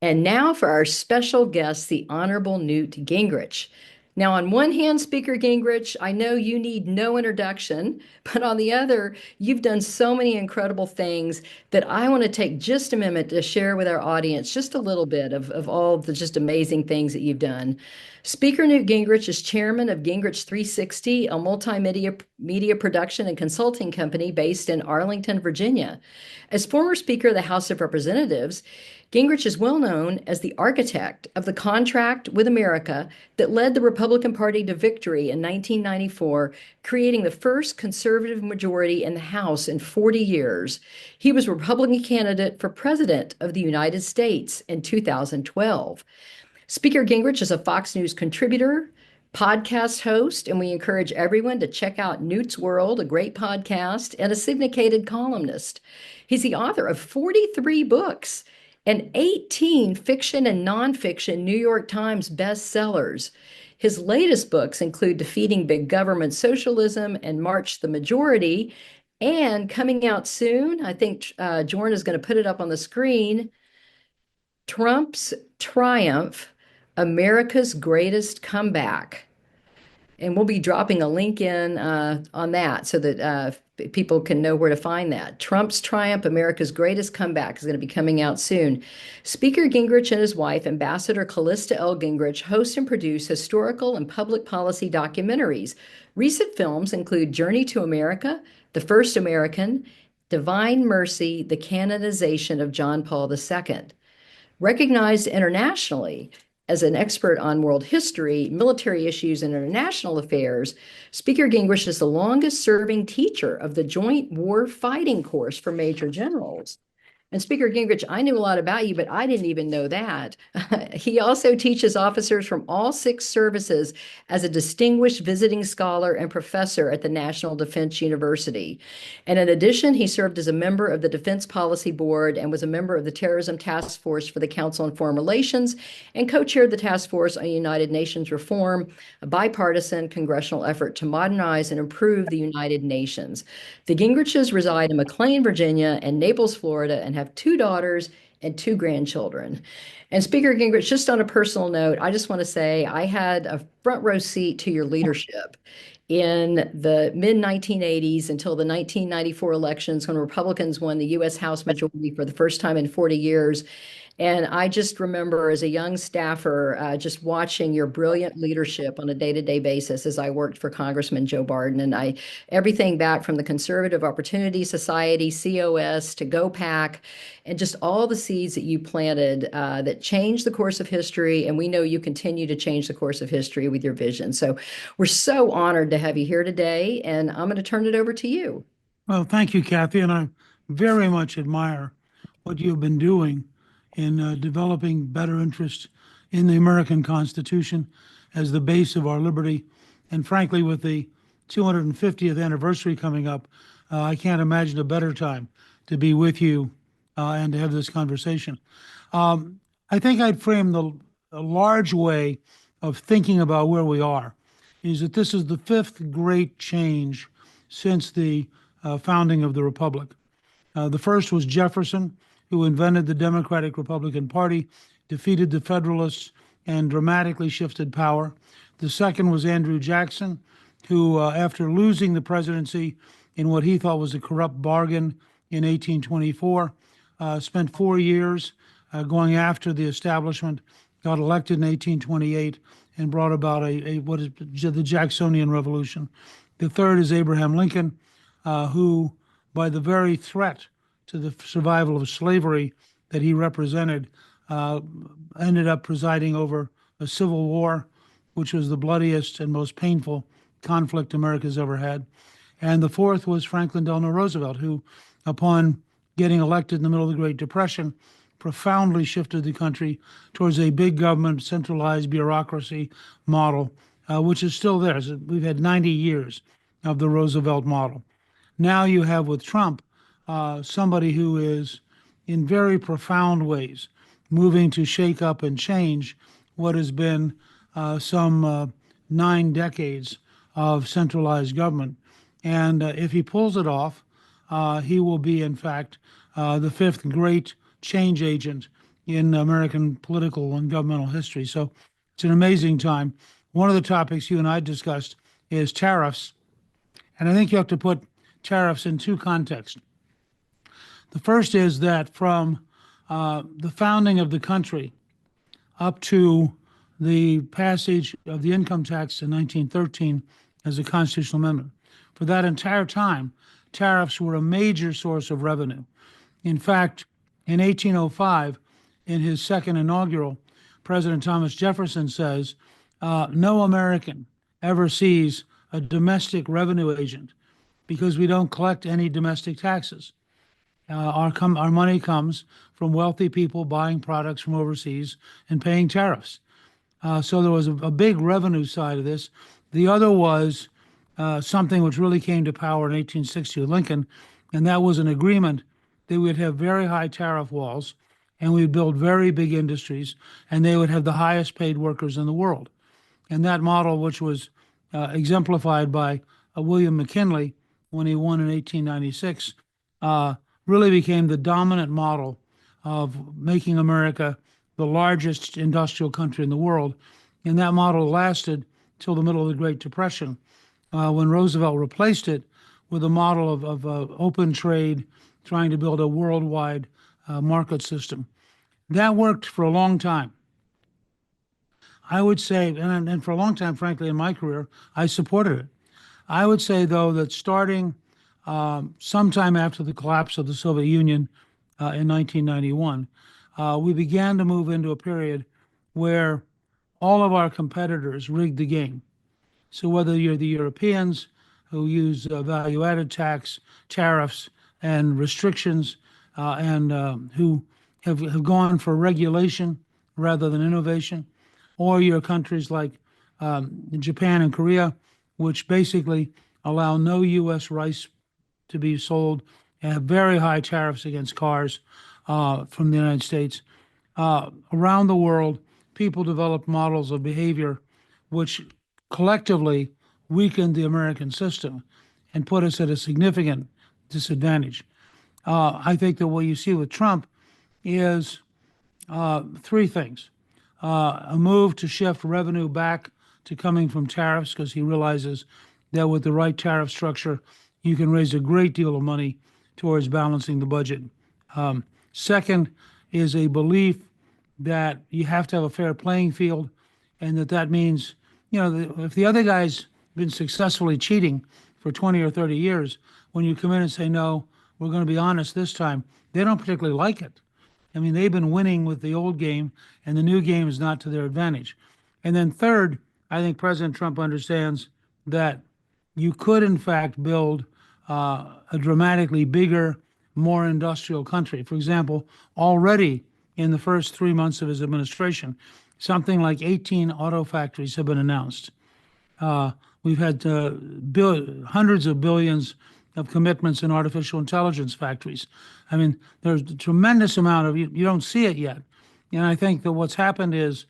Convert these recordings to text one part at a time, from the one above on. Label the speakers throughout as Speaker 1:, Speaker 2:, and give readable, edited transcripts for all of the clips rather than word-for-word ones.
Speaker 1: And now for our special guest, the Honorable Newt Gingrich. Now, on one hand, Speaker Gingrich, I know you need no introduction, but on the other, you've done so many incredible things that I want to take just a minute to share with our audience just a little bit of all the just amazing things that you've done. Speaker Newt Gingrich is chairman of Gingrich 360, a multimedia media production and consulting company based in Arlington, Virginia. As former Speaker of the House of Representatives, Gingrich is well known as the architect of the contract with America that led the Republican Party to victory in 1994, creating the first conservative majority in the House in 40 years. He was Republican candidate for President of the United States in 2012. Speaker Gingrich is a Fox News contributor, podcast host, and we encourage everyone to check out Newt's World, a great podcast, and a syndicated columnist. He's the author of 43 books and 18 fiction and nonfiction New York Times bestsellers. His latest books include Defeating Big Government Socialism and March the Majority. And coming out soon, I think Jordan is going to put it up on the screen, Trump's Triumph, America's Greatest Comeback. And we'll be dropping a link in on that so that people can know where to find that. Trump's Triumph, America's Greatest Comeback is going to be coming out soon. Speaker Gingrich and his wife, Ambassador Callista L. Gingrich, host and produce historical and public policy documentaries. Recent films include Journey to America, The First American, Divine Mercy, The Canonization of John Paul II. Recognized internationally as an expert on world history, military issues, and international affairs, Speaker Gingrich is the longest serving teacher of the Joint War Fighting Course for Major Generals. And Speaker Gingrich, I knew a lot about you, but I didn't even know that. He also teaches officers from all 6 services as a distinguished visiting scholar and professor at the National Defense University. And in addition, he served as a member of the Defense Policy Board and was a member of the Terrorism Task Force for the Council on Foreign Relations and co-chaired the Task Force on United Nations Reform, a bipartisan congressional effort to modernize and improve the United Nations. The Gingriches reside in McLean, Virginia, and Naples, Florida, and have 2 daughters and 2 grandchildren. And Speaker Gingrich, just on a personal note, I just want to say I had a front row seat to your leadership in the mid 1980s until the 1994 elections when Republicans won the U.S. House majority for the first time in 40 years. And I just remember as a young staffer, just watching your brilliant leadership on a day-to-day basis as I worked for Congressman Joe Barton. And everything back from the Conservative Opportunity Society, COS, to GoPac, and just all the seeds that you planted that changed the course of history. And we know you continue to change the course of history with your vision. So we're so honored to have you here today. And I'm going to turn it over to you.
Speaker 2: Well, thank you, Kathy. And I very much admire what you've been doing in developing better interest in the American Constitution as the base of our liberty. And frankly, with the 250th anniversary coming up, I can't imagine a better time to be with you and to have this conversation. I think I'd frame a large way of thinking about where we are is that this is the 5th great change since the founding of the Republic. The first was Jefferson, who invented the Democratic Republican Party, defeated the Federalists, and dramatically shifted power. The second was Andrew Jackson, who, after losing the presidency in what he thought was a corrupt bargain in 1824, spent 4 years going after the establishment, got elected in 1828, and brought about what is the Jacksonian Revolution. The third is Abraham Lincoln, who, by the very threat to the survival of slavery that he represented, ended up presiding over a civil war, which was the bloodiest and most painful conflict America's ever had. And the fourth was Franklin Delano Roosevelt, who, upon getting elected in the middle of the Great Depression, profoundly shifted the country towards a big government, centralized bureaucracy model, which is still there. So we've had 90 years of the Roosevelt model. Now you have with Trump somebody who is, in very profound ways, moving to shake up and change what has been some 9 decades of centralized government. And if he pulls it off, he will be, in fact, the 5th great change agent in American political and governmental history. So it's an amazing time. One of the topics you and I discussed is tariffs. And I think you have to put tariffs in two contexts. The first is that from the founding of the country up to the passage of the income tax in 1913 as a constitutional amendment, for that entire time, tariffs were a major source of revenue. In fact, in 1805, in his second inaugural, President Thomas Jefferson says, no American ever sees a domestic revenue agent because we don't collect any domestic taxes. Our money comes from wealthy people buying products from overseas and paying tariffs. So there was a big revenue side of this. The other was something which really came to power in 1860 with Lincoln, and that was an agreement that we'd have very high tariff walls and we'd build very big industries, and they would have the highest paid workers in the world. And that model, which was exemplified by William McKinley when he won in 1896, really became the dominant model of making America the largest industrial country in the world. And that model lasted till the middle of the Great Depression, when Roosevelt replaced it with a model of open trade, trying to build a worldwide market system. That worked for a long time. I would say, and for a long time, frankly, in my career, I supported it. I would say, though, that starting sometime after the collapse of the Soviet Union in 1991, we began to move into a period where all of our competitors rigged the game. So whether you're the Europeans who use value-added tax, tariffs, and restrictions, and who have gone for regulation rather than innovation, or your countries like Japan and Korea, which basically allow no U.S. rice to be sold and have very high tariffs against cars from the United States. Around the world, people developed models of behavior which collectively weakened the American system and put us at a significant disadvantage. I think that what you see with Trump is three things. A move to shift revenue back to coming from tariffs because he realizes that with the right tariff structure, you can raise a great deal of money towards balancing the budget. Second is a belief that you have to have a fair playing field, and that means, if the other guy's been successfully cheating for 20 or 30 years, when you come in and say, no, we're going to be honest this time, they don't particularly like it. I mean, they've been winning with the old game, and the new game is not to their advantage. And then third, I think President Trump understands that you could, in fact, build a dramatically bigger, more industrial country. For example, already in the first 3 months of his administration, something like 18 auto factories have been announced. We've had hundreds of billions of commitments in artificial intelligence factories. I mean, there's a tremendous amount of, you don't see it yet. And I think that what's happened is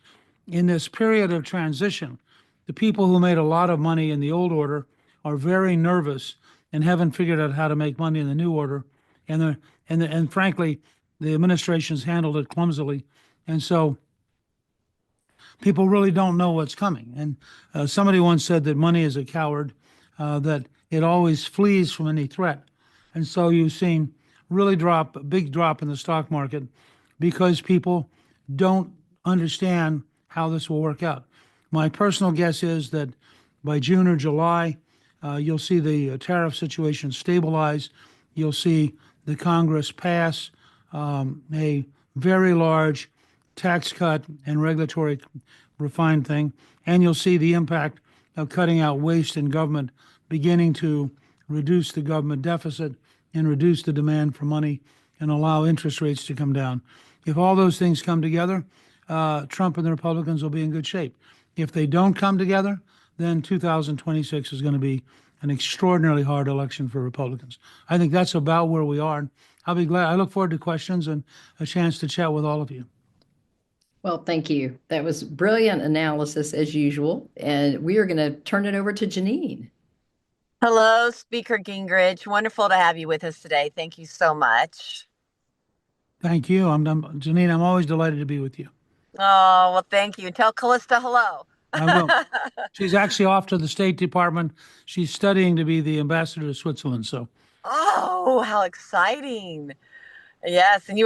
Speaker 2: in this period of transition, the people who made a lot of money in the old order are very nervous and haven't figured out how to make money in the new order. And frankly, the administration's handled it clumsily. And so people really don't know what's coming. And somebody once said that money is a coward, that it always flees from any threat. And so you've seen a big drop in the stock market because people don't understand how this will work out. My personal guess is that by June or July, you'll see the tariff situation stabilize. You'll see the Congress pass a very large tax cut and regulatory refined thing, and you'll see the impact of cutting out waste in government beginning to reduce the government deficit and reduce the demand for money and allow interest rates to come down. If all those things come together, Trump and the Republicans will be in good shape. If they don't come together, then 2026 is going to be an extraordinarily hard election for Republicans. I think that's about where we are. I'll be glad. I look forward to questions and a chance to chat with all of you.
Speaker 1: Well, thank you. That was brilliant analysis as usual. And we are going to turn it over to Janine.
Speaker 3: Hello, Speaker Gingrich. Wonderful to have you with us today. Thank you so much.
Speaker 2: Thank you. Janine, I'm always delighted to be with you.
Speaker 3: Oh, well, thank you. Tell Callista hello.
Speaker 2: I will. She's actually off to the State Department. She's studying to be the ambassador to Switzerland. So,
Speaker 3: Oh, how exciting. Yes, and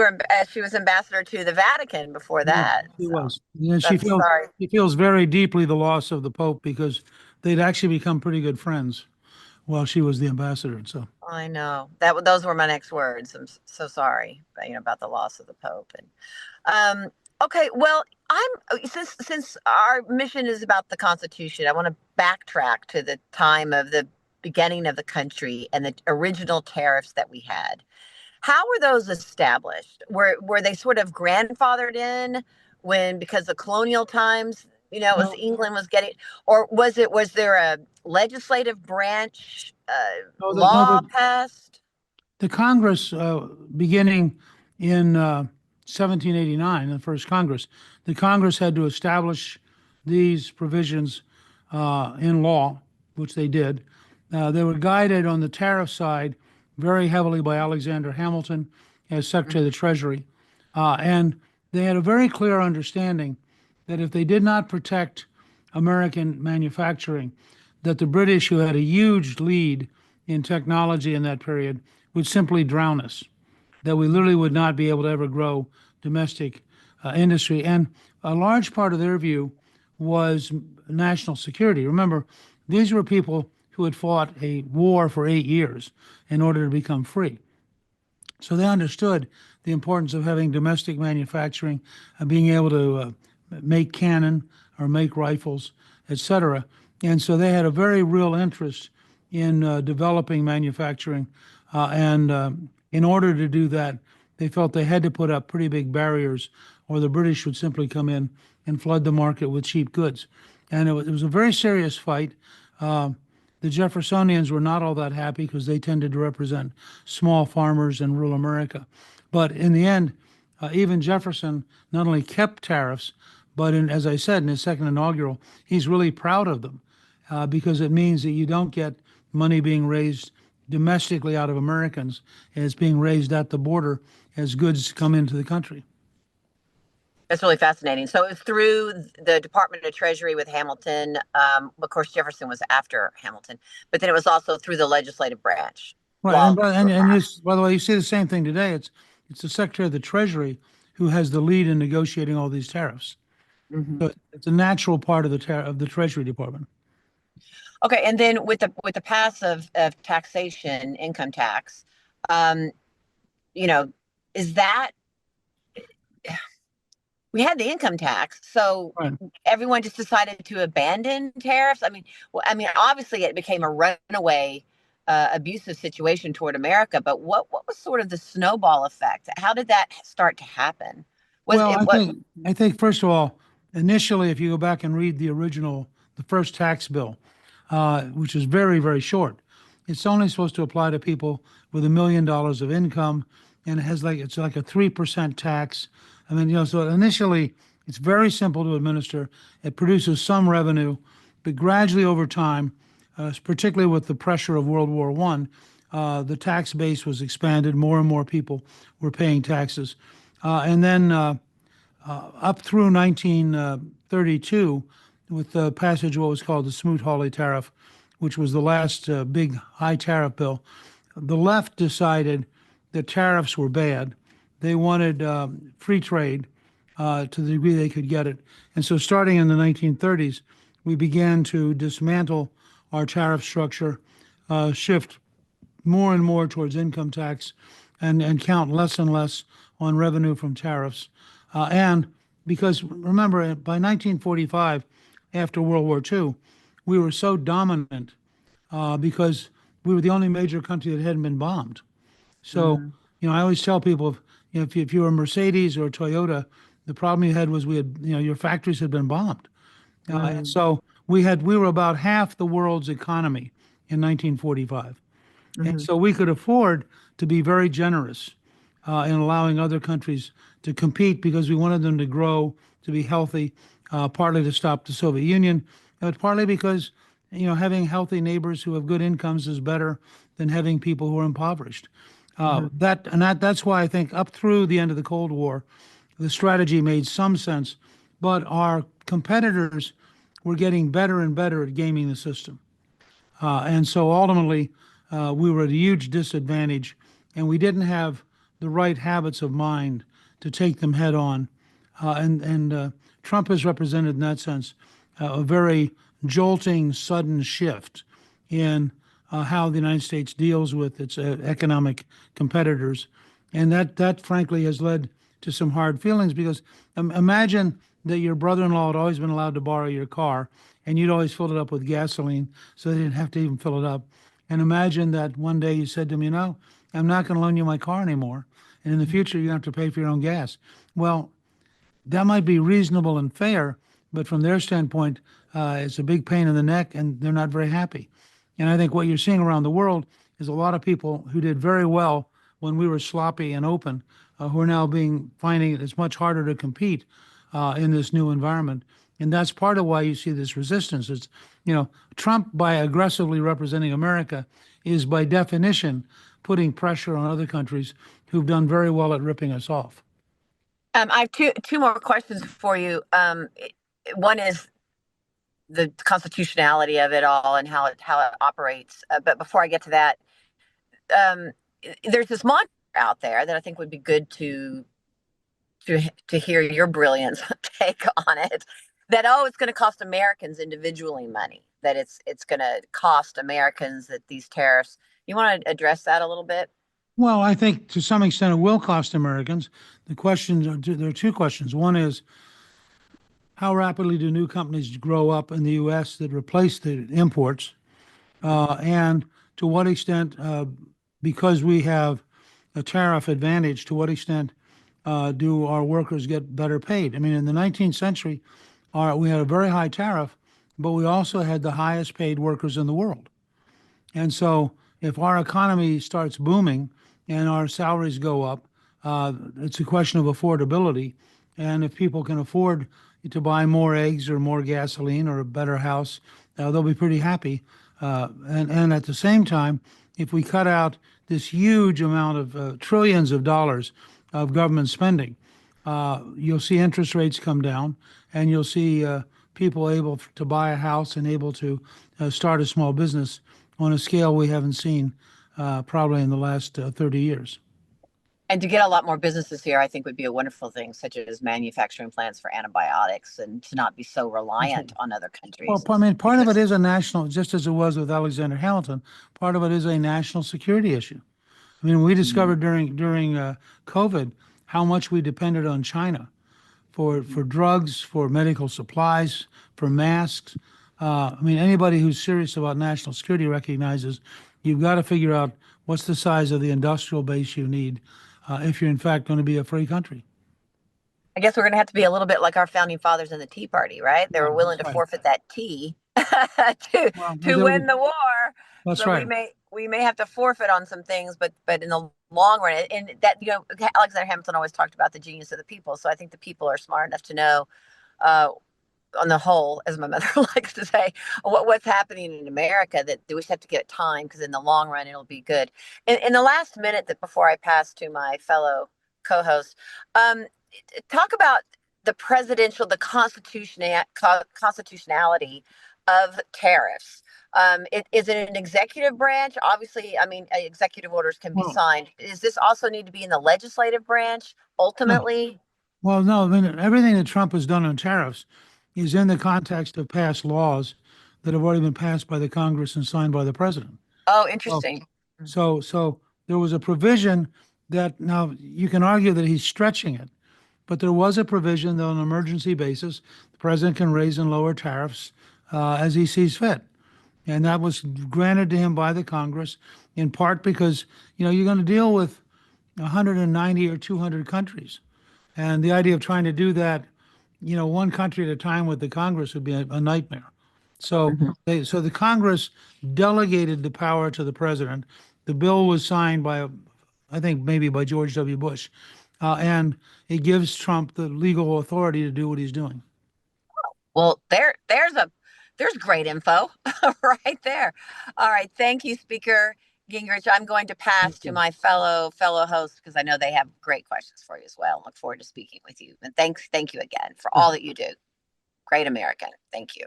Speaker 3: she was ambassador to the Vatican before
Speaker 2: yeah,
Speaker 3: that.
Speaker 2: she
Speaker 3: So
Speaker 2: was. And
Speaker 3: that's sorry.
Speaker 2: she feels very deeply the loss of the Pope because they'd actually become pretty good friends while she was the ambassador. So,
Speaker 3: I know that those were my next words. So sorry, about the loss of the Pope. And okay, well, since our mission is about the Constitution, I want to backtrack to the time of the beginning of the country and the original tariffs that we had. How were those established? Were they sort of grandfathered in when because the colonial times, it was
Speaker 2: no,
Speaker 3: England was getting, or was there a legislative branch
Speaker 2: no,
Speaker 3: law passed?
Speaker 2: the Congress, beginning in 1789, the first Congress, the Congress had to establish these provisions in law, which they did. They were guided on the tariff side very heavily by Alexander Hamilton as Secretary of the Treasury. And they had a very clear understanding that if they did not protect American manufacturing, that the British, who had a huge lead in technology in that period, would simply drown us, that we literally would not be able to ever grow domestic industry. And a large part of their view was national security. Remember, these were people who had fought a war for 8 years in order to become free. So they understood the importance of having domestic manufacturing, being able to make cannon or make rifles, etc. And so they had a very real interest in developing manufacturing. And in order to do that, they felt they had to put up pretty big barriers, or the British would simply come in and flood the market with cheap goods. And it was a very serious fight. Uh, the Jeffersonians were not all that happy because they tended to represent small farmers in rural America. But in the end, even Jefferson not only kept tariffs, but as I said, in his second inaugural, he's really proud of them because it means that you don't get money being raised domestically out of Americans. It's being raised at the border as goods come into the country.
Speaker 3: That's really fascinating. So it was through the Department of Treasury with Hamilton. Of course, Jefferson was after Hamilton, but then it was also through the legislative branch.
Speaker 2: Right,
Speaker 3: Laws were
Speaker 2: and
Speaker 3: passed.
Speaker 2: by the way, you see the same thing today. It's the Secretary of the Treasury who has the lead in negotiating all these tariffs.
Speaker 3: Mhm.
Speaker 2: So it's a natural part of the Treasury Department.
Speaker 3: Okay, and then with the pass of taxation, income tax, um, you know, is that we had the income tax, so
Speaker 2: Right.
Speaker 3: everyone just decided to abandon tariffs. Obviously, it became a runaway abusive situation toward America. But what was sort of the snowball effect? How did that start to happen? Was
Speaker 2: Well,
Speaker 3: it what?
Speaker 2: I think first of all, initially, if you go back and read the first tax bill, which is very, very short, it's only supposed to apply to people with $1 million of income, and it's like a 3% tax. I mean, so initially, it's very simple to administer. It produces some revenue, but gradually over time, particularly with the pressure of World War I, the tax base was expanded. More and more people were paying taxes. And then up through 1932, with the passage of what was called the Smoot-Hawley Tariff, which was the last big high tariff bill, the left decided that tariffs were bad. They wanted free trade to the degree they could get it. And so starting in the 1930s, we began to dismantle our tariff structure, shift more and more towards income tax, and count less and less on revenue from tariffs. And because remember, by 1945, after World War II, we were so dominant because we were the only major country that hadn't been bombed. So,
Speaker 3: Mhm.
Speaker 2: I always tell people, if you were a Mercedes or a Toyota, the problem you had was your factories had been bombed. And
Speaker 3: Mhm.
Speaker 2: so we were about half the world's economy in 1945. And
Speaker 3: Mhm.
Speaker 2: so we could afford to be very generous in allowing other countries to compete because we wanted them to grow, to be healthy, partly to stop the Soviet Union, but partly because, having healthy neighbors who have good incomes is better than having people who are impoverished. That's why I think up through the end of the Cold War, the strategy made some sense, but our competitors were getting better and better at gaming the system. And so ultimately, we were at a huge disadvantage, and we didn't have the right habits of mind to take them head on. And Trump has represented, in that sense, a very jolting, sudden shift in how the United States deals with its economic competitors. And that frankly has led to some hard feelings because imagine that your brother-in-law had always been allowed to borrow your car and you'd always filled it up with gasoline so they didn't have to even fill it up. And imagine that one day you said to him, I'm not going to loan you my car anymore. And in the future, you have to pay for your own gas. Well, that might be reasonable and fair, but from their standpoint, it's a big pain in the neck and they're not very happy. And I think what you're seeing around the world is a lot of people who did very well when we were sloppy and open, who are now finding it's much harder to compete in this new environment. And that's part of why you see this resistance. It's, Trump, by aggressively representing America, is by definition putting pressure on other countries who've done very well at ripping us off.
Speaker 3: I have two more questions for you. One is the constitutionality of it all and how it operates. But before I get to that, there's this mantra out there that I think would be good to hear your brilliance take on it. That it's going to cost Americans individually money. That it's going to cost Americans that these tariffs. You want to address that a little bit?
Speaker 2: Well, I think to some extent it will cost Americans. There are two questions. One is, how rapidly do new companies grow up in the U.S. that replace the imports? And to what extent, because we have a tariff advantage, to what extent do our workers get better paid? I mean, in the 19th century, we had a very high tariff, but we also had the highest paid workers in the world. And so if our economy starts booming and our salaries go up, it's a question of affordability. And if people can afford to buy more eggs or more gasoline or a better house, they'll be pretty happy. And at the same time, if we cut out this huge amount of trillions of dollars of government spending, you'll see interest rates come down and you'll see people able to buy a house and able to start a small business on a scale we haven't seen probably in the last 30 years.
Speaker 3: And to get a lot more businesses here, I think would be a wonderful thing, such as manufacturing plants for antibiotics and to not be so reliant on other countries.
Speaker 2: Well, I mean, part of it is a national, just as it was with Alexander Hamilton, part of it is a national security issue. I mean, we discovered during COVID how much we depended on China for drugs, for medical supplies, for masks. I mean, anybody who's serious about national security recognizes you've got to figure out what's the size of the industrial base you need if you're in fact going to be a free country.
Speaker 3: I guess we're going to have to be a little bit like our founding fathers in the Tea Party, right? They were willing to forfeit that tea to win the war.
Speaker 2: That's
Speaker 3: so
Speaker 2: right.
Speaker 3: we may have to forfeit on some things, but in the long run, and that Alexander Hamilton always talked about the genius of the people. So I think the people are smart enough to know, on the whole, as my mother likes to say, what's happening in America. That we just have to give it time because in the long run it'll be good. In the last minute that before I pass to my fellow co-host, talk about the constitutionality of tariffs. Is it an executive branch? Obviously, I mean, executive orders can be signed. Does this also need to be in the legislative branch ultimately?
Speaker 2: Well, no, I mean, everything that Trump has done on tariffs is in the context of past laws that have already been passed by the Congress and signed by the president.
Speaker 3: Oh, interesting.
Speaker 2: So there was a provision that, now you can argue that he's stretching it, but there was a provision that on an emergency basis, the president can raise and lower tariffs as he sees fit. And that was granted to him by the Congress, in part because, you're going to deal with 190 or 200 countries. And the idea of trying to do that, one country at a time with the Congress would be a nightmare. So so the Congress delegated the power to the president. The bill was signed by, I think maybe by George W. Bush. And it gives Trump the legal authority to do what he's doing.
Speaker 3: Well, there's great info right there. All right. Thank you, Speaker Gingrich. I'm going to pass to my fellow hosts because I know they have great questions for you as well. Look forward to speaking with you. And thank you again for all that you do. Great American. Thank you.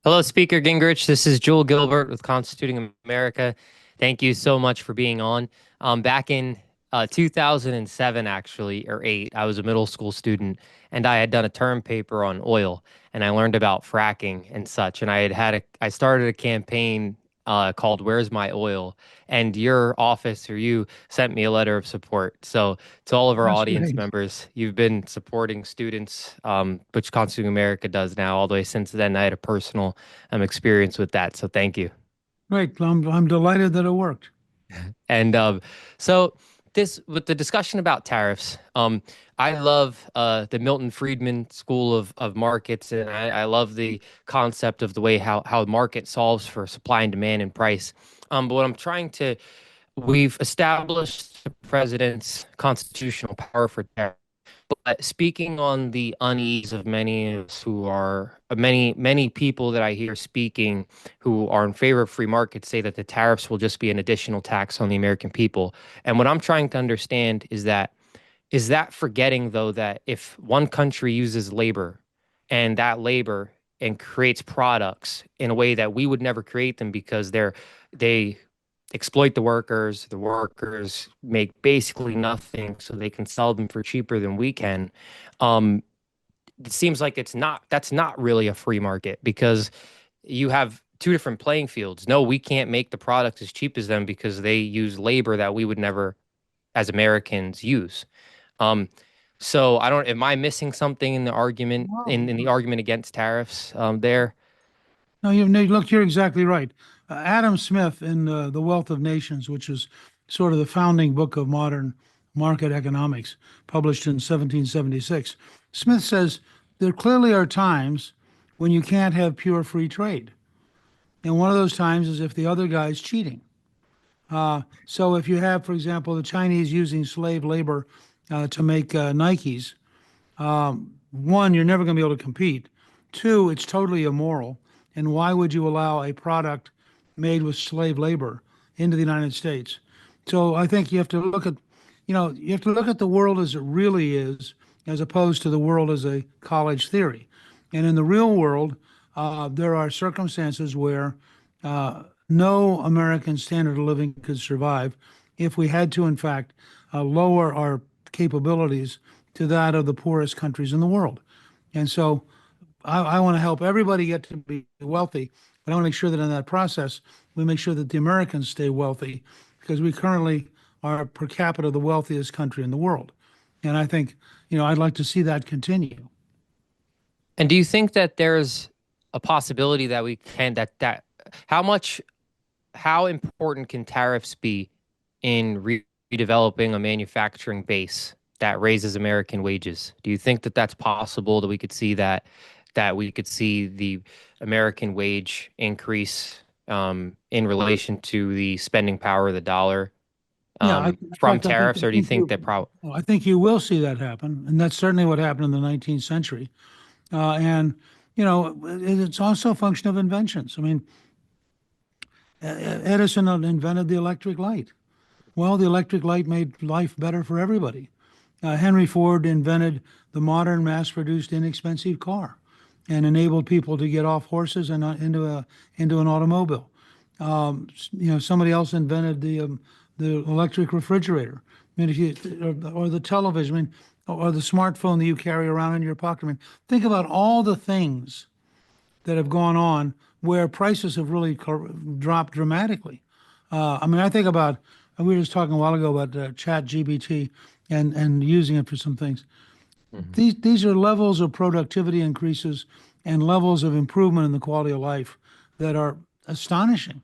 Speaker 4: Hello, Speaker Gingrich. This is Joel Gilbert with Constituting America. Thank you so much for being on. Back in 2007, actually, or 8, I was a middle school student, and I had done a term paper on oil, and I learned about fracking and such. And I started a campaign called "Where's My Oil?" And your office or you sent me a letter of support. So to all of our
Speaker 2: That's
Speaker 4: audience
Speaker 2: great.
Speaker 4: members, you've been supporting students, which Constituting America does now. All the way since then, I had a personal experience with that. So thank you.
Speaker 2: Great. I'm delighted that it worked.
Speaker 4: And so this with the discussion about tariffs, I love the Milton Friedman school of markets, and I love the concept of the way how market solves for supply and demand and price. But what I'm trying to we've established the president's constitutional power for tariffs. But speaking on the unease of many of us who are many people that I hear speaking who are in favor of free markets say that the tariffs will just be an additional tax on the American people. And what I'm trying to understand is that forgetting though that if one country uses labor and that labor and creates products in a way that we would never create them because they exploit the workers make basically nothing so they can sell them for cheaper than we can. Um, it seems like that's not really a free market because you have two different playing fields. No, we can't make the product as cheap as them because they use labor that we would never as Americans use. Um, so I don't, am I missing something in the argument
Speaker 2: Wow.
Speaker 4: in the argument against tariffs there?
Speaker 2: No, look, you're exactly right. Adam Smith in The Wealth of Nations, which is sort of the founding book of modern market economics, published in 1776, Smith says there clearly are times when you can't have pure free trade. And one of those times is if the other guy's cheating. So if you have, for example, the Chinese using slave labor to make Nikes, one, you're never going to be able to compete. Two, it's totally immoral. And why would you allow a product made with slave labor into the United States? So I think you have to look at, you have to look at the world as it really is, as opposed to the world as a college theory. And in the real world, there are circumstances where no American standard of living could survive if we had to, in fact, lower our capabilities to that of the poorest countries in the world. And so I want to help everybody get to be wealthy, but I want to make sure that in that process, we make sure that the Americans stay wealthy because we currently are per capita the wealthiest country in the world. And I think, I'd like to see that continue.
Speaker 4: And do you think that there's a possibility that we can that how much how important can tariffs be in redeveloping a manufacturing base that raises American wages? Do you think that that's possible that we could see that we could see the American wage increase in relation to the spending power of the dollar
Speaker 2: Yeah, in
Speaker 4: from
Speaker 2: fact,
Speaker 4: tariffs, or do you think that
Speaker 2: I think you will see that happen, and that's certainly what happened in the 19th century. And it's also a function of inventions. I mean, Edison invented the electric light. Well, the electric light made life better for everybody. Henry Ford invented the modern, mass-produced, inexpensive car, and enabled people to get off horses and into an automobile. Somebody else invented the electric refrigerator. I mean, if you or the television, I mean, or the smartphone that you carry around in your pocket. I mean, think about all the things that have gone on where prices have really dropped dramatically. I mean, I think about, we were just talking a while ago about Chat GBT and using it for some things. These are levels of productivity increases and levels of improvement in the quality of life that are astonishing.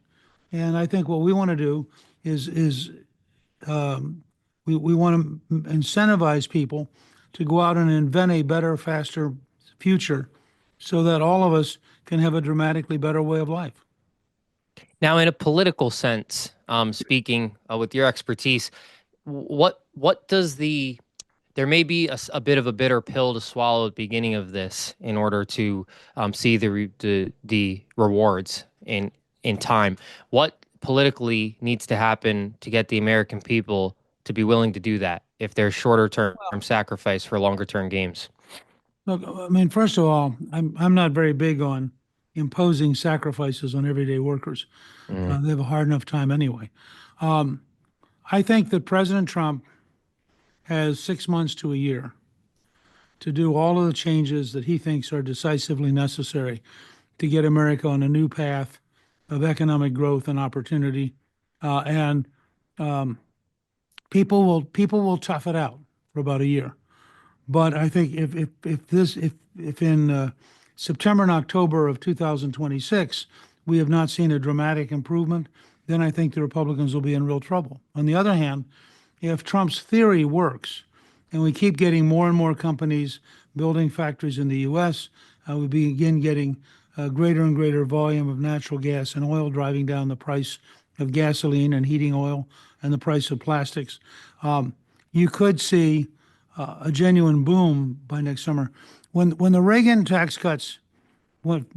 Speaker 2: And I think what we want to do is we want to incentivize people to go out and invent a better, faster future so that all of us can have a dramatically better way of life.
Speaker 4: Now, in a political sense, speaking with your expertise, what does there may be a bit of a bitter pill to swallow at the beginning of this in order to see the rewards in time. What politically needs to happen to get the American people to be willing to do that if there's shorter term sacrifice for longer term games?
Speaker 2: Look, I mean, first of all, I'm not very big on imposing sacrifices on everyday workers.
Speaker 4: Mm.
Speaker 2: They have a hard enough time anyway. Um, I think that President Trump has 6 months to a year to do all of the changes that he thinks are decisively necessary to get America on a new path of economic growth and opportunity. And um, people will tough it out for about a year. But I think if in September and October of 2026 we have not seen a dramatic improvement, then I think the Republicans will be in real trouble. On the other hand, if Trump's theory works and we keep getting more and more companies building factories in the U.S., we begin getting a greater and greater volume of natural gas and oil, driving down the price of gasoline and heating oil and the price of plastics. You could see a genuine boom by next summer. When the Reagan tax cuts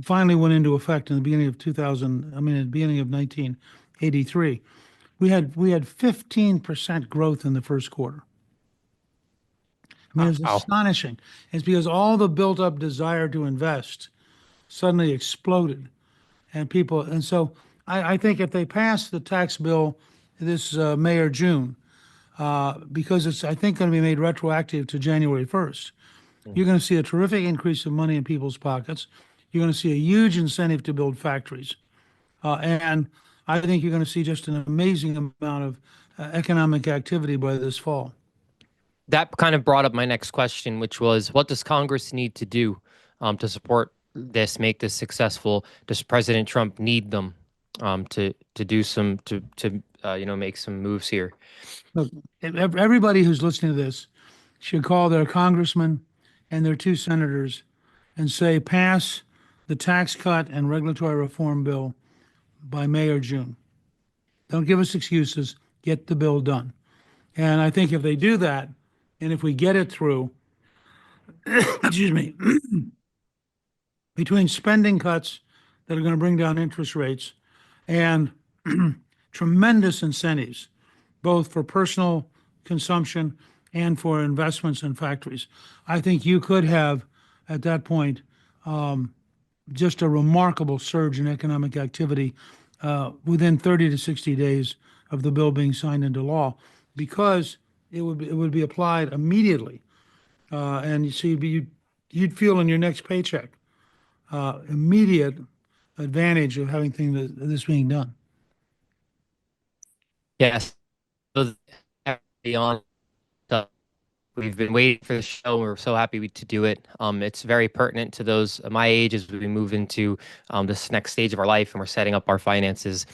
Speaker 2: finally went into effect in the beginning of 2000, I mean, at the beginning of 1983, we had 15% growth in the first quarter. I mean, it's
Speaker 4: Wow.
Speaker 2: astonishing. It's because all the built-up desire to invest suddenly exploded, and so I think if they pass the tax bill this May or June, because it's I think going to be made retroactive to January 1st, you're going to see a terrific increase of money in people's pockets. You're going to see a huge incentive to build factories, and I think you're going to see just an amazing amount of economic activity by this fall.
Speaker 4: That kind of brought up my next question, which was, what does Congress need to do to support this, make this successful? Does President Trump need them to do some make some moves here?
Speaker 2: Look, everybody who's listening to this should call their congressman and their two senators and say, pass the tax cut and regulatory reform bill by May or June. Don't give us excuses. Get the bill done. And I think if they do that, and if we get it through, excuse me, between spending cuts that are going to bring down interest rates and tremendous incentives, both for personal consumption and for investments in factories, I think you could have, at that point, just a remarkable surge in economic activity within 30 to 60 days of the bill being signed into law, because it would be applied immediately, and so you'd feel in your next paycheck immediate advantage of having things this being done.
Speaker 4: Yes. So, beyond we've been waiting for the show. We're so happy to do it. It's very pertinent to those my age as we move into this next stage of our life and we're setting up our finances.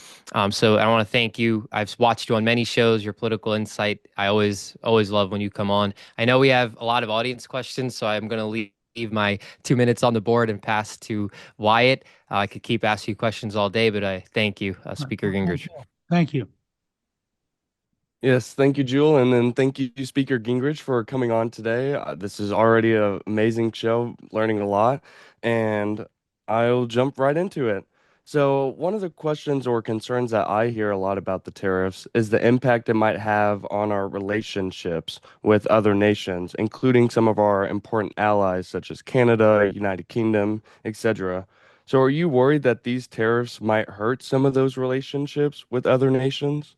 Speaker 4: So I want to thank you. I've watched you on many shows, your political insight. I always love when you come on. I know we have a lot of audience questions, so I'm going to leave my 2 minutes on the board and pass to Wyatt. I could keep asking you questions all day, but I thank you, Speaker Gingrich.
Speaker 2: Thank you.
Speaker 5: Yes, thank you, Jewel, and then thank you, Speaker Gingrich, for coming on today. This is already an amazing show, learning a lot, and I'll jump right into it. So, one of the questions or concerns that I hear a lot about the tariffs is the impact it might have on our relationships with other nations, including some of our important allies such as Canada, United Kingdom, etc. So, are you worried that these tariffs might hurt some of those relationships with other nations?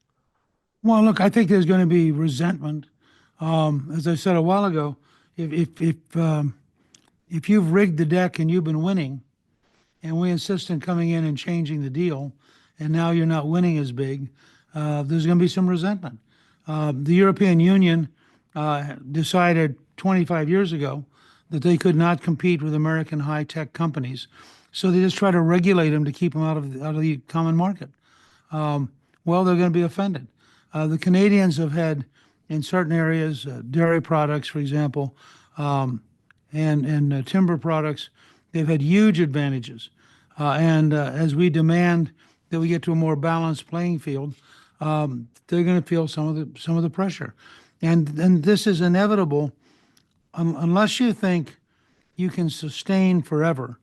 Speaker 2: Well, look, I think there's going to be resentment. As I said a while ago, if you've rigged the deck and you've been winning, and we insist on coming in and changing the deal, and now you're not winning as big, there's going to be some resentment. The European Union decided 25 years ago that they could not compete with American high-tech companies, so they just try to regulate them to keep them out of the common market. Well, they're going to be offended. The Canadians have had, in certain areas, dairy products, for example, and timber products, they've had huge advantages. And as we demand that we get to a more balanced playing field, they're going to feel some of the pressure. And this is inevitable unless you think you can sustain forever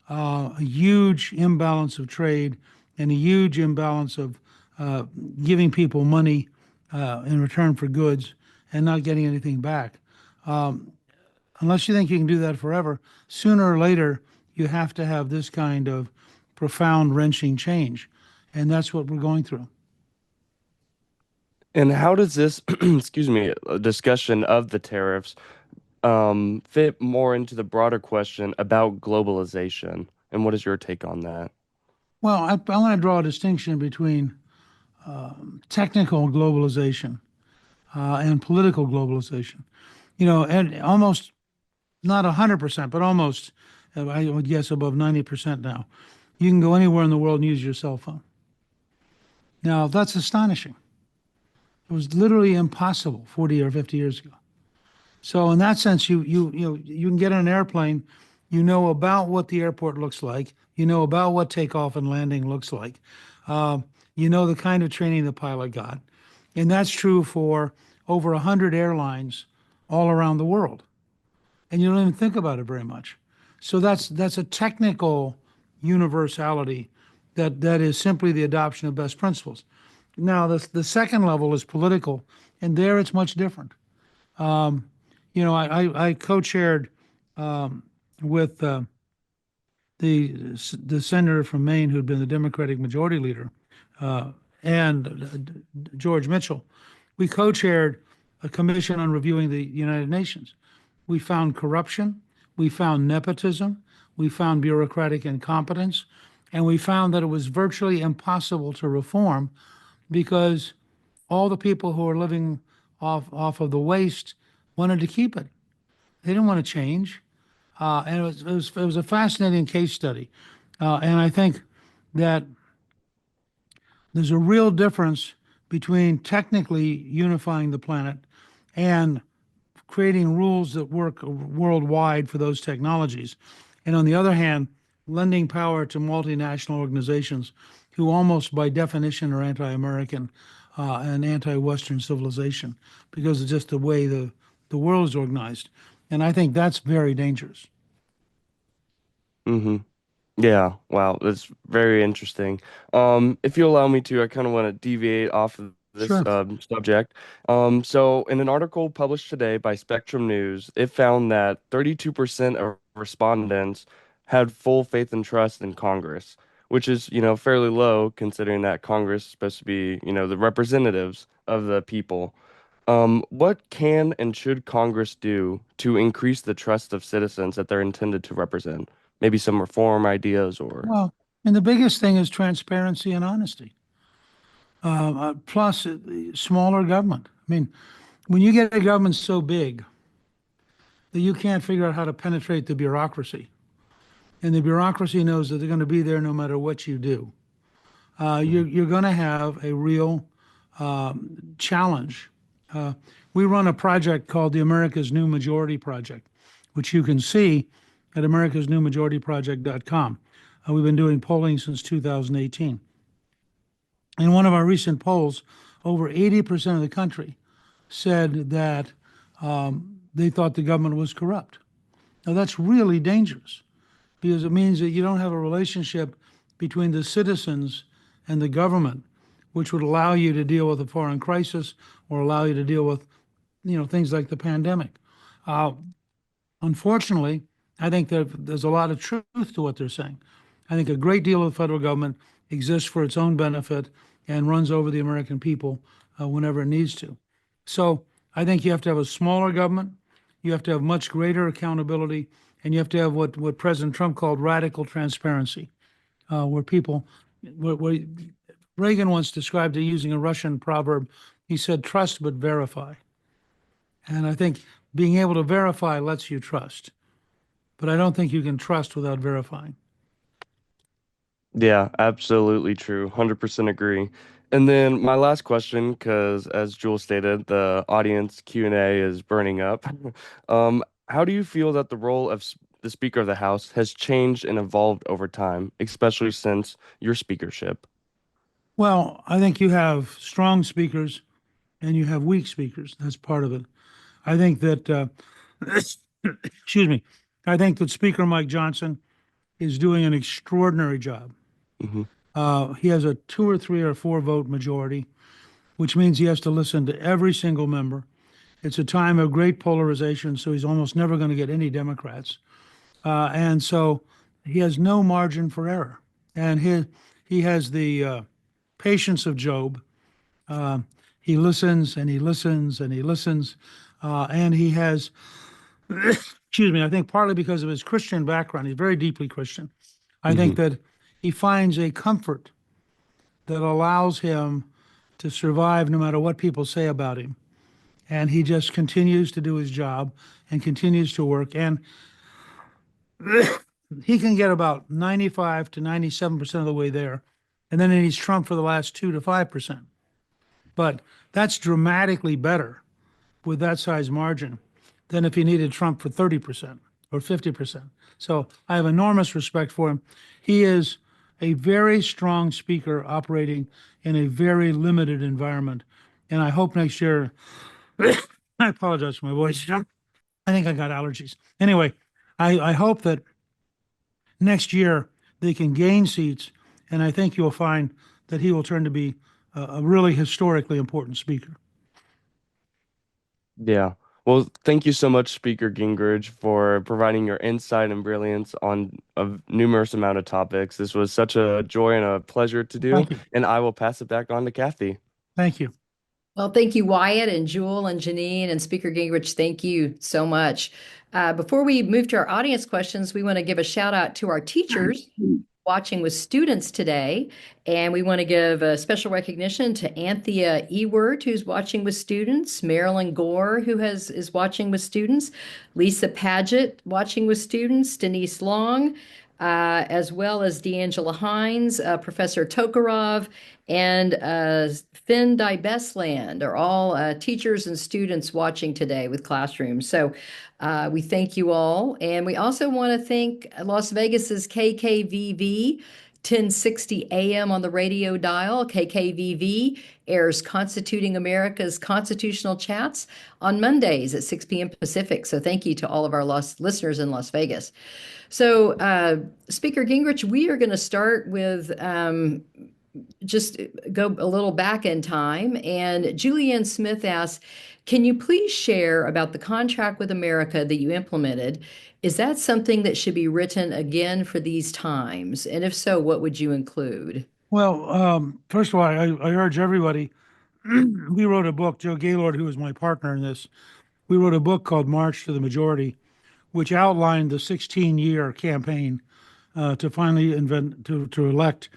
Speaker 2: a huge imbalance of trade and a huge imbalance of uh, giving people money in return for goods and not getting anything back. Um, Unless you think you can do that forever, sooner or later, you have to have this kind of profound, wrenching change. And that's what we're going through.
Speaker 5: And how does this, excuse me, discussion of the tariffs fit more into the broader question about globalization? And what is your take on that?
Speaker 2: Well, I want to draw a distinction between technical globalization and political globalization. And almost not 100%, but almost, I would guess above 90% now. You can go anywhere in the world and use your cell phone. Now, that's astonishing. It was literally impossible 40 or 50 years ago. So in that sense, you can get on an airplane, you know about what the airport looks like, you know about what takeoff and landing looks like, uh, you know the kind of training the pilot got, and that's true for over 100 airlines all around the world, and you don't even think about it very much. So that's a technical universality that is simply the adoption of best principles. Now the second level is political, and there it's much different. Um, I co-chaired with the senator from Maine who'd been the Democratic Majority Leader uh, and George Mitchell. We co-chaired a commission on reviewing the United Nations. We found corruption, we found nepotism, we found bureaucratic incompetence, and we found that it was virtually impossible to reform because all the people who were living off of the waste wanted to keep it. They didn't want to change, and it was a fascinating case study. And I think that there's a real difference between technically unifying the planet and creating rules that work worldwide for those technologies. And on the other hand, lending power to multinational organizations who almost by definition are anti-American and anti-Western civilization because of just the way the world is organized. And I think that's very dangerous.
Speaker 5: Mm-hmm. Yeah, wow, that's very interesting. If you allow me to, I kind of want to deviate off of this
Speaker 2: Sure.
Speaker 5: subject. So in an article published today by Spectrum News, it found that 32% of respondents had full faith and trust in Congress, which is, fairly low considering that Congress is supposed to be, the representatives of the people. What can and should Congress do to increase the trust of citizens that they're intended to represent? Maybe some reform ideas or.
Speaker 2: Well, and the biggest thing is transparency and honesty. Plus, smaller government. I mean, when you get a government so big that you can't figure out how to penetrate the bureaucracy, and the bureaucracy knows that they're going to be there no matter what you do, you're going to have a real challenge. We run a project called the America's New Majority Project, which you can see at americasnewmajorityproject.com. We've been doing polling since 2018. In one of our recent polls, over 80% of the country said that they thought the government was corrupt. Now, that's really dangerous because it means that you don't have a relationship between the citizens and the government, which would allow you to deal with a foreign crisis or allow you to deal with, things like the pandemic. Uh, Unfortunately, I think that there's a lot of truth to what they're saying. I think a great deal of the federal government exists for its own benefit and runs over the American people whenever it needs to. So I think you have to have a smaller government, you have to have much greater accountability, and you have to have what President Trump called radical transparency, where Reagan once described it using a Russian proverb. He said, trust but verify. And I think being able to verify lets you trust. But I don't think you can trust without verifying.
Speaker 5: Yeah, absolutely true. 100% agree. And then my last question, because as Jules stated, the audience Q&A is burning up. How do you feel that the role of the Speaker of the House has changed and evolved over time, especially since your speakership?
Speaker 2: Well, I think you have strong speakers and you have weak speakers. That's part of it. I think that, excuse me, I think that Speaker Mike Johnson is doing an extraordinary job.
Speaker 5: Hmm.
Speaker 2: He has a 2 or 3 or 4 vote majority, which means he has to listen to every single member. It's a time of great polarization, so he's almost never going to get any Democrats. And so he has no margin for error. And he has the patience of Job. Uh, he listens and he listens and he listens. And he has, excuse me, I think partly because of his Christian background, he's very deeply Christian. I think
Speaker 5: Hmm.
Speaker 2: that he finds a comfort that allows him to survive no matter what people say about him. And he just continues to do his job and continues to work. And he can get about 95 to 97% of the way there. And then he's Trump for the last 2 to 5%. But that's dramatically better with that size margin than if he needed Trump for 30% or 50%. So I have enormous respect for him. He is a very strong speaker operating in a very limited environment. And I hope next year, I apologize for my voice. I think I got allergies. Anyway, I hope that next year they can gain seats, and I think you'll find that he will turn to be a really historically important speaker.
Speaker 5: Yeah. Well, thank you so much, Speaker Gingrich, for providing your insight and brilliance on a numerous amount of topics. This was such a joy and a pleasure to do,
Speaker 2: Thank you.
Speaker 5: and I will pass it back on to Kathy.
Speaker 2: Thank you.
Speaker 1: Well, thank you, Wyatt and Jewel and Janine and Speaker Gingrich. Thank you so much. Before we move to our audience questions, we want to give a shout out to our teachers watching with students today. And we want to give a special recognition to Anthea Ewert, who's watching with students, Marilyn Gore, who is watching with students, Lisa Paget watching with students, Denise Long, as well as D'Angela Hines, Professor Tokarov, and Finn Dybesland are all teachers and students watching today with classrooms. So we thank you all. And we also want to thank Las Vegas's KKVV 1060 AM on the radio dial. KKVV airs Constituting America's Constitutional Chats on Mondays at 6 p.m. Pacific. So thank you to all of our listeners in Las Vegas. So, Speaker Gingrich, we are going to start with just go a little back in time. And Julianne Smith asks, can you please share about the contract with America that you implemented? Is that something that should be written again for these times? And if so, what would you include?
Speaker 2: Well, first of all, I urge everybody. We wrote a book, Joe Gaylord, who was my partner in this. We wrote a book called March to the Majority, which outlined the 16-year campaign to finally to elect,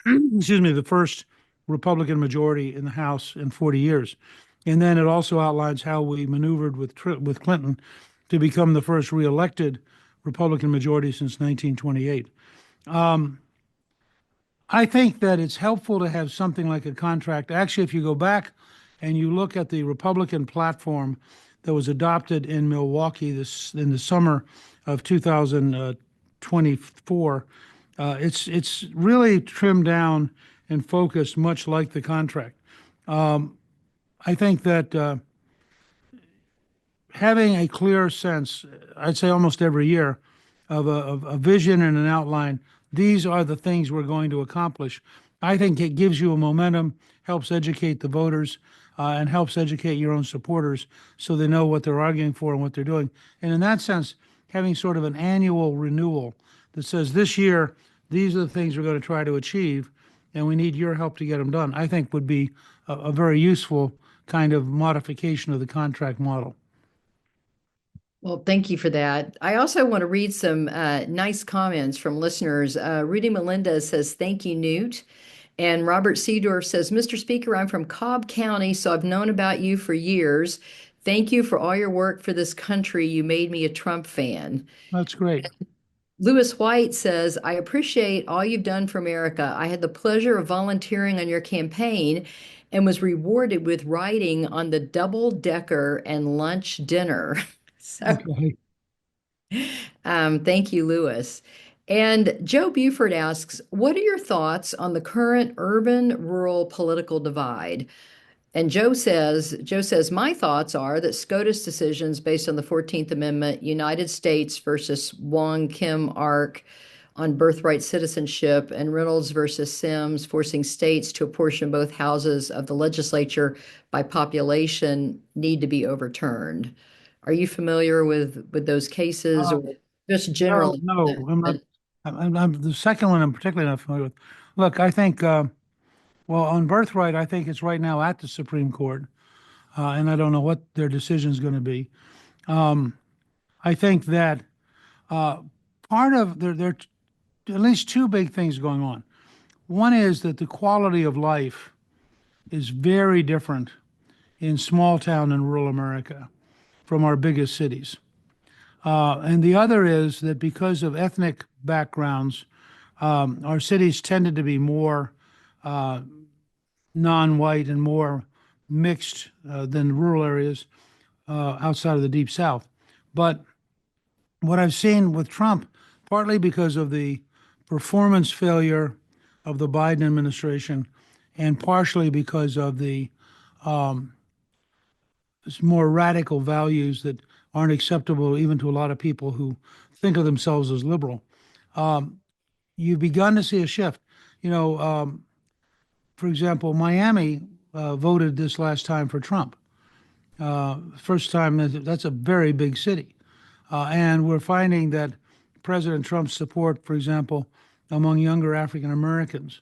Speaker 2: excuse me, the first Republican majority in the House in 40 years. And then it also outlines how we maneuvered with Clinton to become the first reelected Republican majority since 1928. I think that it's helpful to have something like a contract. Actually, if you go back and you look at the Republican platform that was adopted in Milwaukee in the summer of 2024, it's really trimmed down and focused much like the contract. I think that having a clear sense, I'd say almost every year, of a vision and an outline, these are the things we're going to accomplish. I think it gives you a momentum, helps educate the voters, and helps educate your own supporters so they know what they're arguing for and what they're doing. And in that sense, having sort of an annual renewal that says this year, these are the things we're going to try to achieve, and we need your help to get them done, I think would be a very useful kind of modification of the contract model.
Speaker 1: Well, thank you for that. I also want to read some nice comments from listeners. Rudy Melendez says, thank you, Newt. And Robert Seedorf says, Mr. Speaker, I'm from Cobb County, so I've known about you for years. Thank you for all your work for this country. You made me a Trump fan.
Speaker 2: That's great.
Speaker 1: Lewis White says, I appreciate all you've done for America. I had the pleasure of volunteering on your campaign and was rewarded with riding on the double-decker and lunch dinner. So,
Speaker 2: Okay.
Speaker 1: thank you, Lewis. And Joe Buford asks, what are your thoughts on the current urban-rural political divide? And Joe says, my thoughts are that SCOTUS decisions based on the 14th Amendment, United States versus Wong Kim Ark, on birthright citizenship, and Reynolds versus Sims, forcing states to apportion both houses of the legislature by population, need to be overturned. Are you familiar with those cases,
Speaker 2: Uh,
Speaker 1: or just
Speaker 2: no,
Speaker 1: generally?
Speaker 2: no, I'm not. The second one I'm particularly not familiar with. Look, I think, well, on birthright, I think it's right now at the Supreme Court, and I don't know what their decision is going to be. I think that uh, part of there are at least two big things going on. One is that the quality of life is very different in small town and rural America from our biggest cities. And the other is that because of ethnic backgrounds, our cities tended to be more non-white and more mixed than rural areas outside of the Deep South. But what I've seen with Trump, partly because of the performance failure of the Biden administration, and partially because of the more radical values that aren't acceptable even to a lot of people who think of themselves as liberal, you've begun to see a shift. You know, for example, Miami voted this last time for Trump. First time, that's a very big city. And we're finding that President Trump's support, for example, among younger African Americans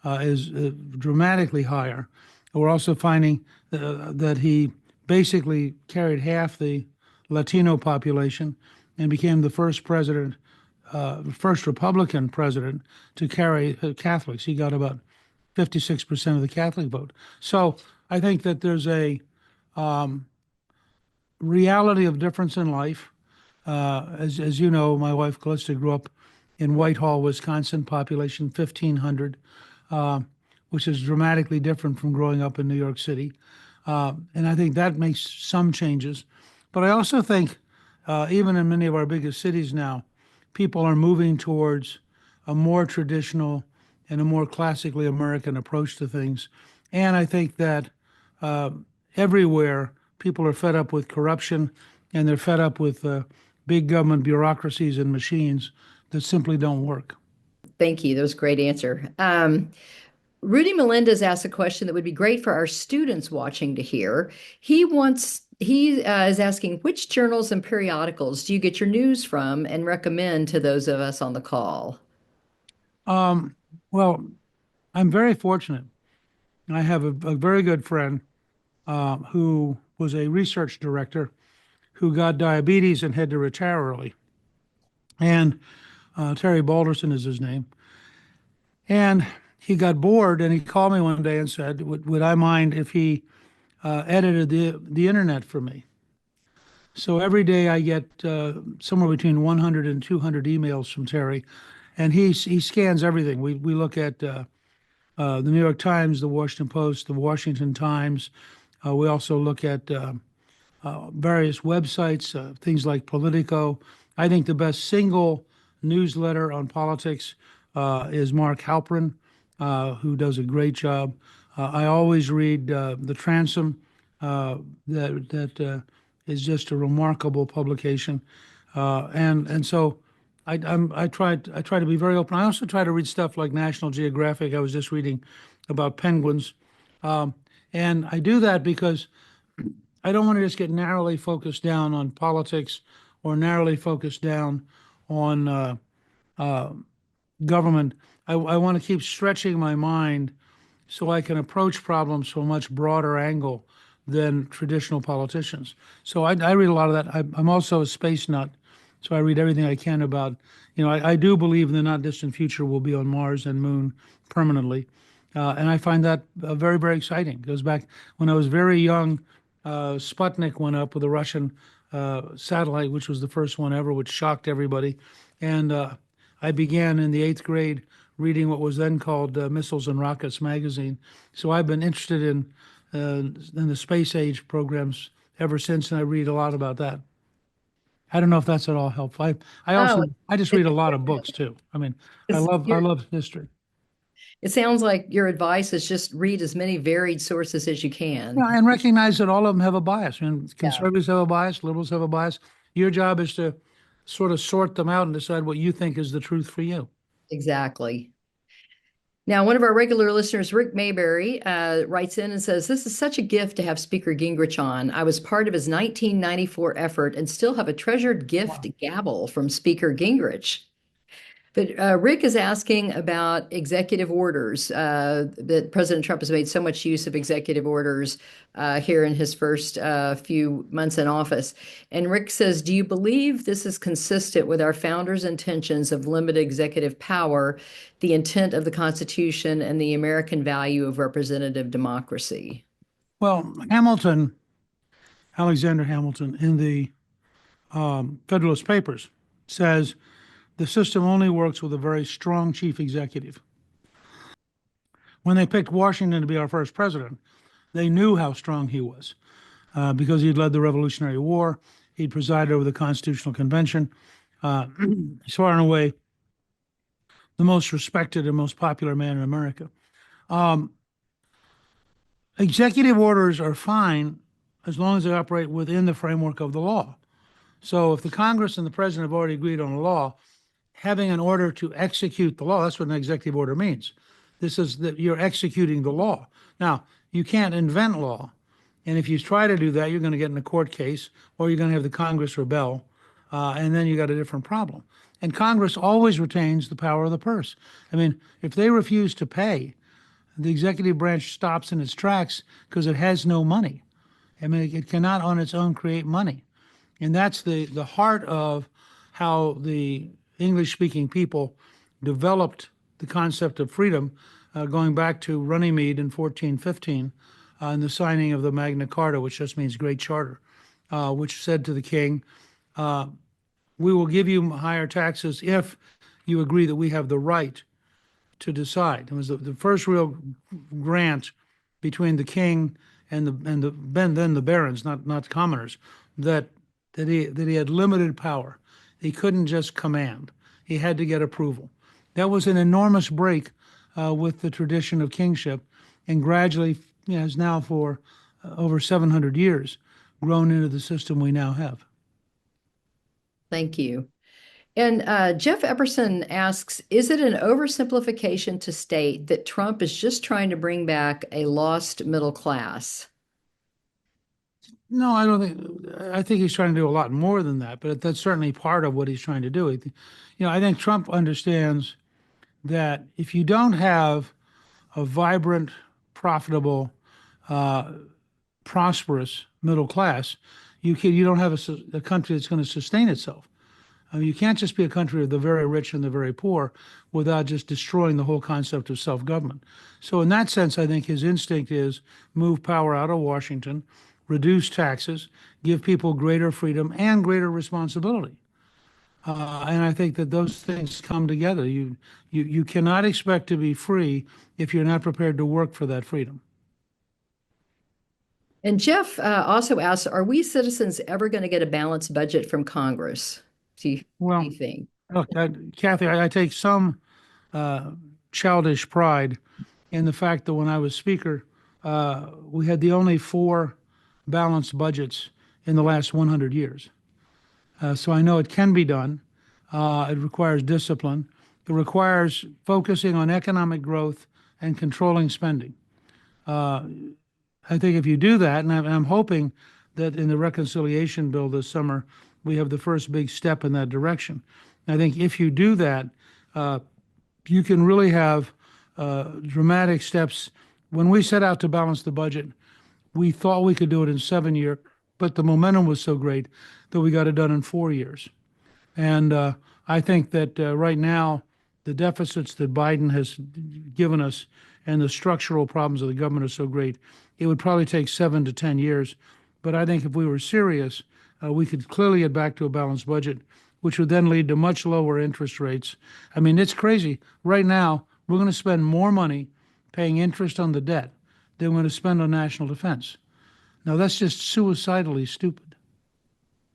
Speaker 2: is dramatically higher. We're also finding that he basically carried half the Latino population and became the first president, first Republican president to carry Catholics. He got about 56% of the Catholic vote. So I think that there's a reality of difference in life. As you know, my wife Calista grew up in Whitehall, Wisconsin, population 1,500, which is dramatically different from growing up in New York City. And I think that makes some changes. But I also think, even in many of our biggest cities now, people are moving towards a more traditional and a more classically American approach to things. And I think that everywhere people are fed up with corruption and they're fed up with big government bureaucracies and machines that simply don't work.
Speaker 1: Thank you. That was a great answer. Rudy Melendez asked a question that would be great for our students watching to hear. He is asking, which journals and periodicals do you get your news from and recommend to those of us on the call?
Speaker 2: Well, I'm very fortunate. I have a very good friend who was a research director who got diabetes and had to retire early. And Terry Balderson is his name. And he got bored and he called me one day and said, would I mind if he edited the internet for me? So every day I get somewhere between 100 and 200 emails from Terry, and he scans everything. We look at the New York Times, the Washington Post, the Washington Times. We also look at various websites, things like Politico. I think the best single newsletter on politics is Mark Halperin, who does a great job. I always read the Transom, that is just a remarkable publication, and so I try to be very open. I also try to read stuff like National Geographic. I was just reading about penguins, and I do that because I don't want to just get narrowly focused down on politics or narrowly focused down on government. I want to keep stretching my mind so I can approach problems from a much broader angle than traditional politicians. So I read a lot of that. I'm also a space nut, so I read everything I can about, I do believe in the not distant future we'll be on Mars and Moon permanently. And I find that very, very exciting. It goes back when I was very young. Sputnik went up with a Russian satellite, which was the first one ever, which shocked everybody. And I began in the 8th grade reading what was then called Missiles and Rockets magazine. So I've been interested in the space age programs ever since, and I read a lot about that. I don't know if that's at all helpful. I just read a lot of books too. I mean, I love history.
Speaker 1: It sounds like your advice is just read as many varied sources as you can.
Speaker 2: Yeah, and recognize that all of them have a bias. I mean, conservatives have a bias, liberals have a bias. Your job is to sort of sort them out and decide what you think is the truth for you.
Speaker 1: Exactly. Now, one of our regular listeners, Rick Mayberry, writes in and says, "This is such a gift to have Speaker Gingrich on. I was part of his 1994 effort and still have a treasured gift
Speaker 2: Wow.
Speaker 1: gavel from Speaker Gingrich." But Rick is asking about executive orders, that President Trump has made so much use of executive orders here in his first few months in office. And Rick says, "Do you believe this is consistent with our founders' intentions of limited executive power, the intent of the Constitution, and the American value of representative democracy?"
Speaker 2: Well, Hamilton, Alexander Hamilton, in the Federalist Papers says the system only works with a very strong chief executive. When they picked Washington to be our first president, they knew how strong he was because he'd led the Revolutionary War, he'd presided over the Constitutional Convention. He's far and away the most respected and most popular man in America. Um, Executive orders are fine as long as they operate within the framework of the law. So if the Congress and the president have already agreed on a law, having an order to execute the law, that's what an executive order means. This is that you're executing the law. Now, you can't invent law. And if you try to do that, you're going to get in a court case or you're going to have the Congress rebel. And then you got a different problem. And Congress always retains the power of the purse. I mean, if they refuse to pay, the executive branch stops in its tracks because it has no money. I mean, it cannot on its own create money. And that's the heart of how the English-speaking people developed the concept of freedom, going back to Runnymede in 1415, and the signing of the Magna Carta, which just means Great Charter, which said to the king, we will give you higher taxes if you agree that we have the right to decide. It was the first real grant between the king and then the barons, not commoners, that he had limited power. He couldn't just command. He had to get approval. That was an enormous break with the tradition of kingship, and gradually, has now for over 700 years grown into the system we now have.
Speaker 1: Thank you. And Jeff Epperson asks, is it an oversimplification to state that Trump is just trying to bring back a lost middle class?
Speaker 2: No, I don't think. I think he's trying to do a lot more than that, but that's certainly part of what he's trying to do. I think Trump understands that if you don't have a vibrant, profitable, uh, prosperous middle class, you don't have a country that's going to sustain itself. You can't just be a country of the very rich and the very poor without just destroying the whole concept of self-government. So in that sense, I think his instinct is move power out of Washington, reduce taxes, give people greater freedom and greater responsibility. And I think that those things come together. You cannot expect to be free if you're not prepared to work for that freedom.
Speaker 1: And Jeff also asks, are we citizens ever going to get a balanced budget from Congress? What do
Speaker 2: Well,
Speaker 1: you think?
Speaker 2: look, Kathy, I take some uh, childish pride in the fact that when I was Speaker, we had the only four balanced budgets in the last 100 years. So I know it can be done. It requires discipline. It requires focusing on economic growth and controlling spending. Uh, I think if you do that, and I'm hoping that in the reconciliation bill this summer, we have the first big step in that direction. I think if you do that, uh, you can really have dramatic steps. When we set out to balance the budget, we thought we could do it in 7 years, but the momentum was so great that we got it done in 4 years. And I think that right now, the deficits that Biden has given us and the structural problems of the government are so great, it would probably take 7 to 10 years. But I think if we were serious, we could clearly get back to a balanced budget, which would then lead to much lower interest rates. I mean, it's crazy. Right now, we're going to spend more money paying interest on the debt than we're going to spend on national defense. Now, that's just suicidally stupid.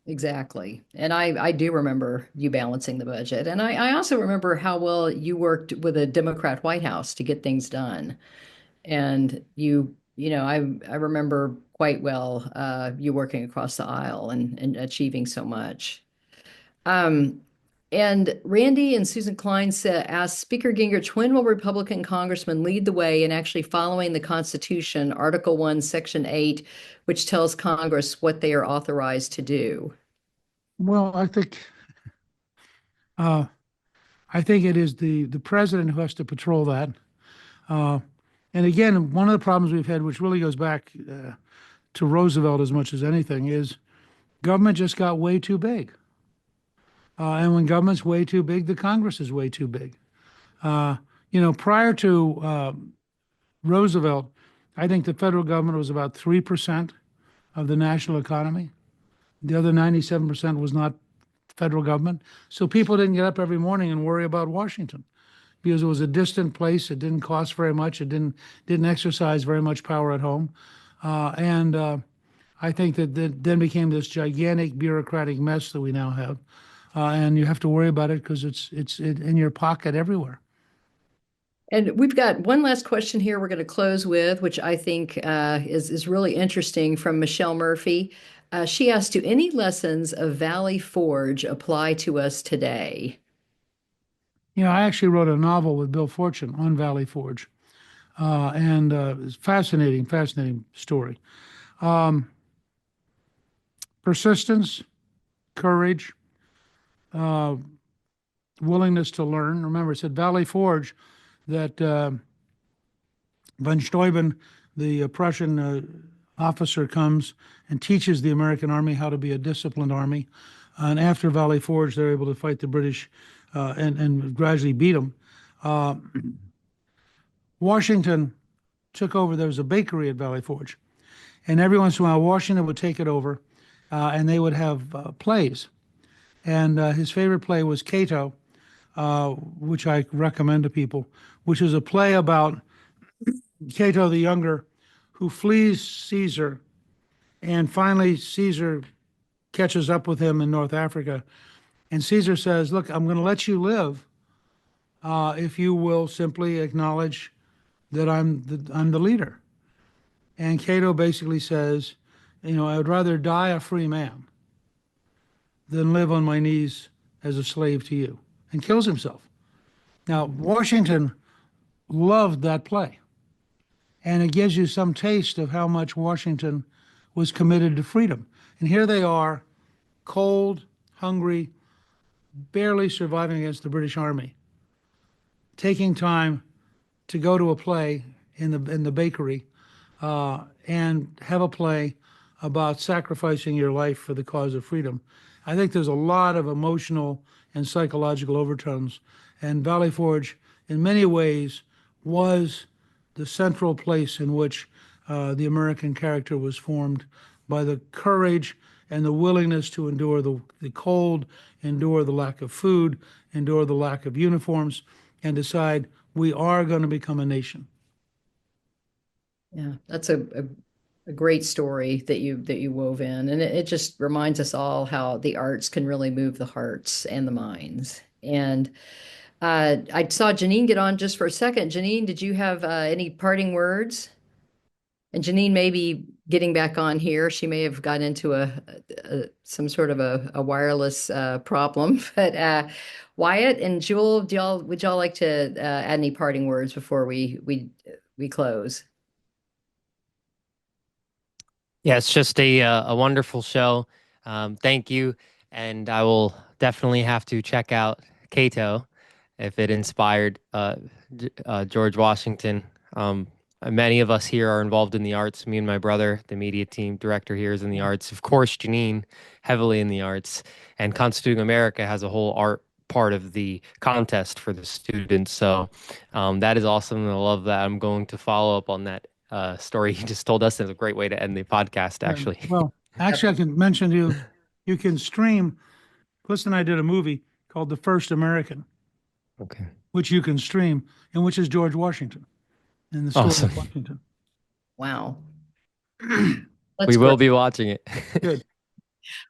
Speaker 1: Exactly. And I do remember you balancing the budget. And I also remember how well you worked with a Democrat White House to get things done. And I remember quite well you working across the aisle and achieving so much. Um, And Randy and Susan Klein asked Speaker Gingrich, when will Republican congressmen lead the way in actually following the Constitution, Article 1, Section 8, which tells Congress what they are authorized to do?
Speaker 2: Well, uh, I think it is the president who has to patrol that. Uh, and again, one of the problems we've had, which really goes back to Roosevelt as much as anything, is government just got way too big. And when government's way too big, the Congress is way too big. Prior to Roosevelt, I think the federal government was about 3% of the national economy. The other 97% was not federal government. So people didn't get up every morning and worry about Washington because it was a distant place. It didn't cost very much. It didn't exercise very much power at home. And I think that then became this gigantic bureaucratic mess that we now have. And you have to worry about it because it's in your pocket everywhere.
Speaker 1: And we've got one last question here we're going to close with, which I think is really interesting, from Michelle Murphy. She asked, do any lessons of Valley Forge apply to us today?
Speaker 2: I actually wrote a novel with Bill Fortune on Valley Forge, and it's fascinating story. Persistence, courage, willingness to learn. Remember, it said Valley Forge that von Steuben, the Prussian officer, comes and teaches the American army how to be a disciplined army. And after Valley Forge, they're able to fight the British and gradually beat them. Washington took over. There was a bakery at Valley Forge. And every once in a while, Washington would take it over, and they would have plays. And his favorite play was Cato, which I recommend to people, which is a play about Cato the Younger, who flees Caesar, and finally Caesar catches up with him in North Africa. And Caesar says, look, I'm going to let you live if you will simply acknowledge that I'm the leader. And Cato basically says, I would rather die a free man than live on my knees as a slave to you, and kills himself. Now, Washington loved that play. And it gives you some taste of how much Washington was committed to freedom. And here they are, cold, hungry, barely surviving against the British Army, taking time to go to a play in the bakery and have a play about sacrificing your life for the cause of freedom. I think there's a lot of emotional and psychological overtones. And Valley Forge, in many ways, was the central place in which the American character was formed by the courage and the willingness to endure the cold, endure the lack of food, endure the lack of uniforms, and decide we are going to become a nation.
Speaker 1: Yeah, that's a great story that you wove in, and it just reminds us all how the arts can really move the hearts and the minds. And I saw Janine get on just for a second. Janine, did you have any parting words? And Janine may be getting back on here. She may have gotten into some sort of a wireless problem. But Wyatt and Jewel, would y'all like to add any parting words before we close?
Speaker 4: Yeah, it's just a wonderful show. Thank you. And I will definitely have to check out Cato if it inspired George Washington. Many of us here are involved in the arts. Me and my brother, the media team director here, is in the arts. Of course, Janine, heavily in the arts. And Constituting America has a whole art part of the contest for the students. So that is awesome. And I love that. I'm going to follow up on that story you just told us. It's a great way to end the podcast, actually.
Speaker 2: Well, actually, I can mention to you can stream. Cliff and I did a movie called The First American,
Speaker 4: Okay.
Speaker 2: which you can stream, and which is George Washington and the story
Speaker 4: Awesome.
Speaker 2: of Washington.
Speaker 1: Wow.
Speaker 4: We will be watching it.
Speaker 2: Good.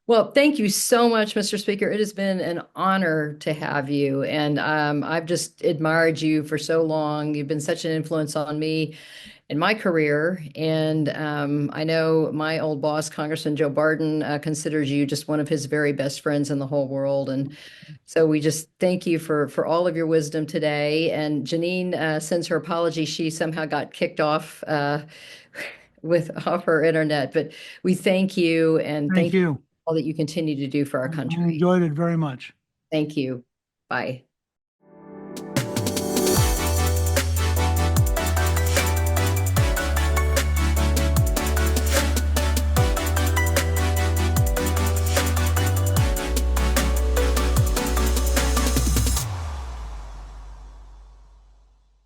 Speaker 1: Well, thank you so much, Mr. Speaker. It has been an honor to have you. And I've just admired you for so long. You've been such an influence on me in my career. And I know my old boss, Congressman Joe Barton, considers you just one of his very best friends in the whole world. And so we just thank you for all of your wisdom today. And Janine sends her apology. She somehow got kicked off with off her internet, but we thank you and
Speaker 2: Thank
Speaker 1: thank you
Speaker 2: you.
Speaker 1: for all that you continue to do for our
Speaker 2: I
Speaker 1: country.
Speaker 2: enjoyed it very much.
Speaker 1: Thank you. Bye.